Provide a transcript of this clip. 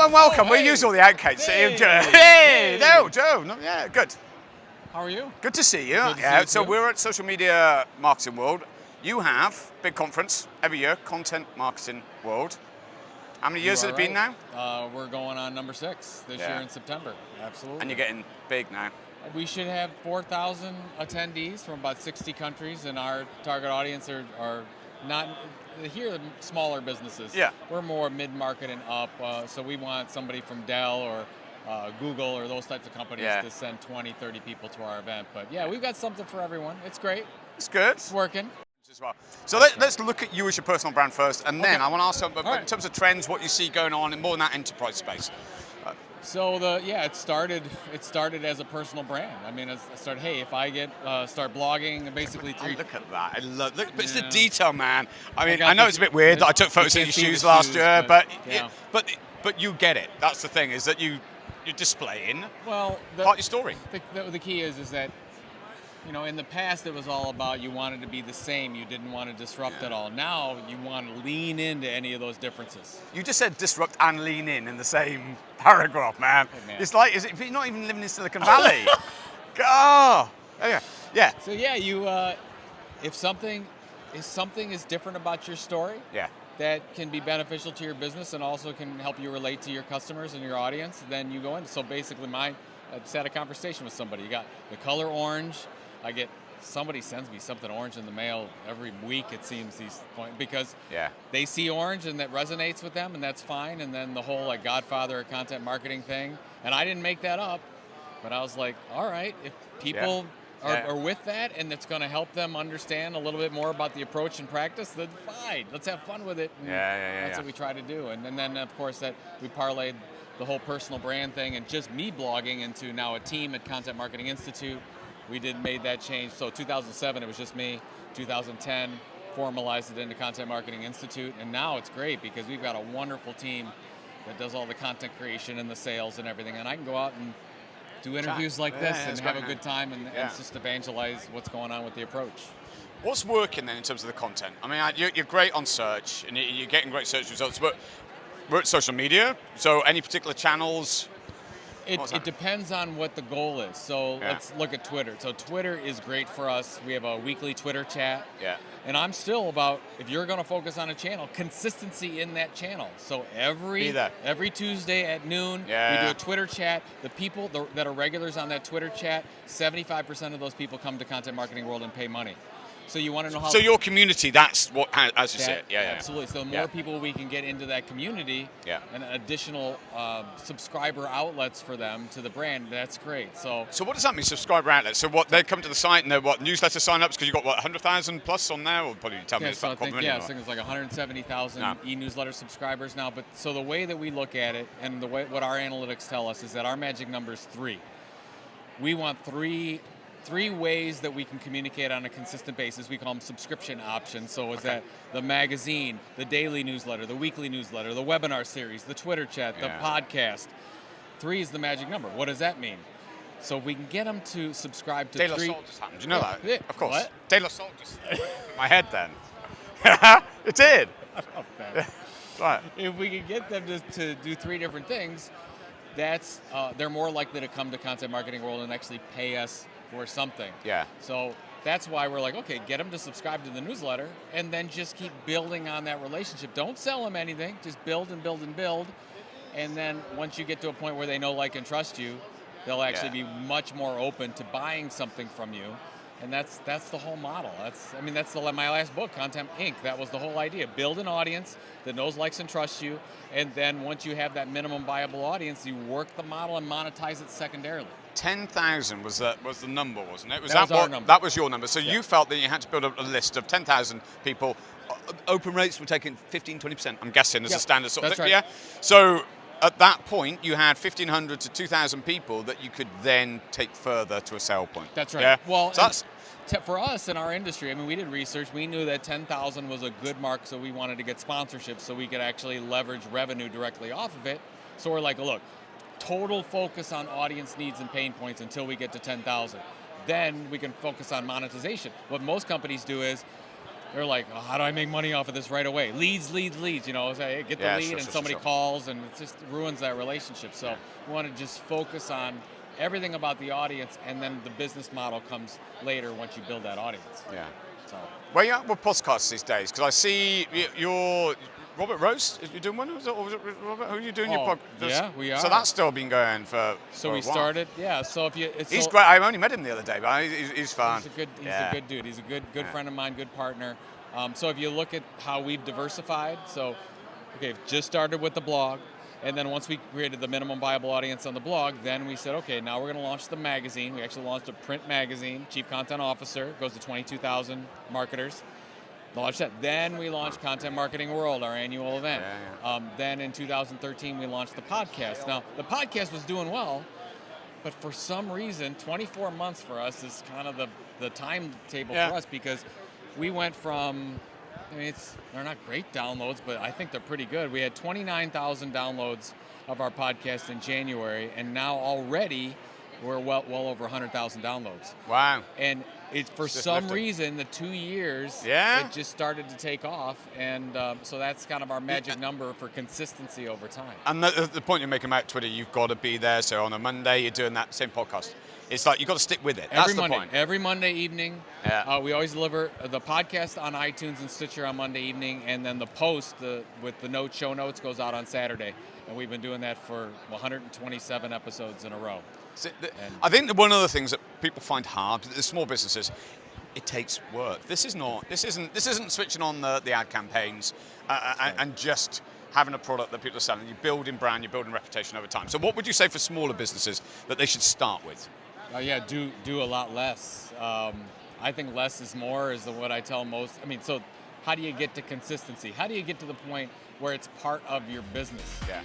and welcome. We use all the outtakes. Hey, no, Joe. No, yeah, good. How are you? Good to see you. Good to see you So too. we're at Social Media Marketing World. You have big conference every year, Content Marketing World. How many years has it been now? We're going on number 6 this year in September. Absolutely. And you're getting big now. We should have 4,000 attendees from about 60 countries, and our target audience are not here, smaller businesses. Yeah. We're more mid-market and up, so we want somebody from Dell or Google or those types of companies to send 20, 30 people to our event. But yeah, we've got something for everyone. It's great. It's good. It's working. As well. So let's look at you as your personal brand first, and then I want to ask you, in terms of trends, what you see going on in more in that enterprise space. So it started as a personal brand. I mean, it started, hey, if I start blogging, basically look at that. I love. Look, but it's the detail, man. I mean, I know it's a bit weird that I took photos of your shoes last year, but you get it. That's the thing, is that you're displaying part of your story. The key is that, you know, in the past it was all about you wanted to be the same. You didn't want to disrupt at all. Now you want to lean into any of those differences. You just said disrupt and lean in the same paragraph, man. Hey, man. It's like, if you're not even living in Silicon Valley. Oh, yeah. So if something is different about your story, that can be beneficial to your business and also can help you relate to your customers and your audience, then you go in. So basically, I just had a conversation with somebody. You got the color orange. Somebody sends me something orange in the mail every week, it seems, because they see orange and that resonates with them, and that's fine. And then the whole Godfather of content marketing thing, and I didn't make that up, but I was like, all right, if people are with that and it's going to help them understand a little bit more about the approach and practice, then fine, let's have fun with it. And that's what we try to do. And then of course that we parlayed the whole personal brand thing and just me blogging into now a team at Content Marketing Institute. We made that change. So 2007, it was just me. 2010, formalized it into Content Marketing Institute. And now it's great because we've got a wonderful team that does all the content creation and the sales and everything. And I can go out and do interviews like this and have a good time and just evangelize what's going on with the approach. What's working then in terms of the content? I mean, you're great on search and you're getting great search results, but we're at social media, so any particular channels? It depends on what the goal is. So let's look at Twitter. So Twitter is great for us. We have a weekly Twitter chat. And I'm still about, if you're going to focus on a channel, consistency in that channel. So every Tuesday at noon, we do a Twitter chat. The people that are regulars on that Twitter chat, 75% of those people come to Content Marketing World and pay money. So you want to know how... So your community, that's what, as you said. Absolutely. So the more people we can get into that community and additional subscriber outlets for them to the brand, that's great. So what does that mean, subscriber outlets? So what, they come to the site and they're newsletter sign-ups, because you've got 100,000 plus on there? Or probably tell me so I think it's like 170,000 e-newsletter subscribers now. But so the way that we look at it and what our analytics tell us is that our magic number is 3. We want three ways that we can communicate on a consistent basis. We call them subscription options. So is that the magazine, the daily newsletter, the weekly newsletter, the webinar series, the Twitter chat, the podcast. 3 is the magic number. What does that mean? So if we can get them to subscribe to De La 3... Soul just happened. Do you know that? Yeah. Of course. What? De La Soul just went in my head then. It did. Right. If we can get them to do 3 different things, that's they're more likely to come to Content Marketing World and actually pay us for something. So that's why we're like, okay, get them to subscribe to the newsletter and then just keep building on that relationship. Don't sell them anything, just build and build and build. And then once you get to a point where they know, like, and trust you, they'll actually be much more open to buying something from you. And that's the whole model. That's my last book, Content Inc. That was the whole idea. Build an audience that knows, likes, and trusts you. And then once you have that minimum viable audience, you work the model and monetize it secondarily. 10,000 was the number, wasn't it? That was our number. That was your number. So you felt that you had to build a list of 10,000 people. Open rates were taking 15-20%, I'm guessing, as a standard sort of thing. Right. So at that point, you had 1,500 to 2,000 people that you could then take further to a sale point. That's right. Well, so for us in our industry, we did research. We knew that 10,000 was a good mark, so we wanted to get sponsorships so we could actually leverage revenue directly off of it. So we're like, look, total focus on audience needs and pain points until we get to 10,000. Then we can focus on monetization. What most companies do is they're like, oh, how do I make money off of this right away? Leads. You know, say, hey, get the lead, and somebody calls, and it just ruins that relationship. So we want to just focus on everything about the audience, and then the business model comes later once you build that audience. Yeah. So. Where are you at with podcasts these days? Because I see you're Robert Rose. Is you doing one? Or was it Robert? Who are you doing your podcast? Yeah, we are. So that's still been going for. So for we a while. started. Yeah. So if you, he's great. I only met him the other day, but he's fun. He's a good dude. He's a good friend of mine. Good partner. So if you look at how we've diversified, just started with the blog. And then once we created the minimum viable audience on the blog, then we said, okay, now we're going to launch the magazine. We actually launched a print magazine, Chief Content Officer, goes to 22,000 marketers. Launched that. Then we launched Content Marketing World, our annual event. Then in 2013, we launched the podcast. Now, the podcast was doing well, but for some reason, 24 months for us is kind of the timetable for us, because we went from... they're not great downloads, but I think they're pretty good. We had 29,000 downloads of our podcast in January, and now already we're well over 100,000 downloads. Wow. And for some reason, the 2 years, it just started to take off, and so that's kind of our magic number for consistency over time. And the point you're making about Twitter, you've got to be there. So on a Monday, you're doing that same podcast. It's like you've got to stick with it. That's the point. Every Monday evening, we always deliver the podcast on iTunes and Stitcher on Monday evening, and then the post with the show notes goes out on Saturday. And we've been doing that for 127 episodes in a row. I think that one of the things that people find hard, the small businesses, it takes work. This isn't switching on the ad campaigns and just having a product that people are selling. You're building brand, you're building reputation over time. So what would you say for smaller businesses that they should start with? Do a lot less. I think less is more is what I tell most. So how do you get to consistency? How do you get to the point where it's part of your business? Yeah.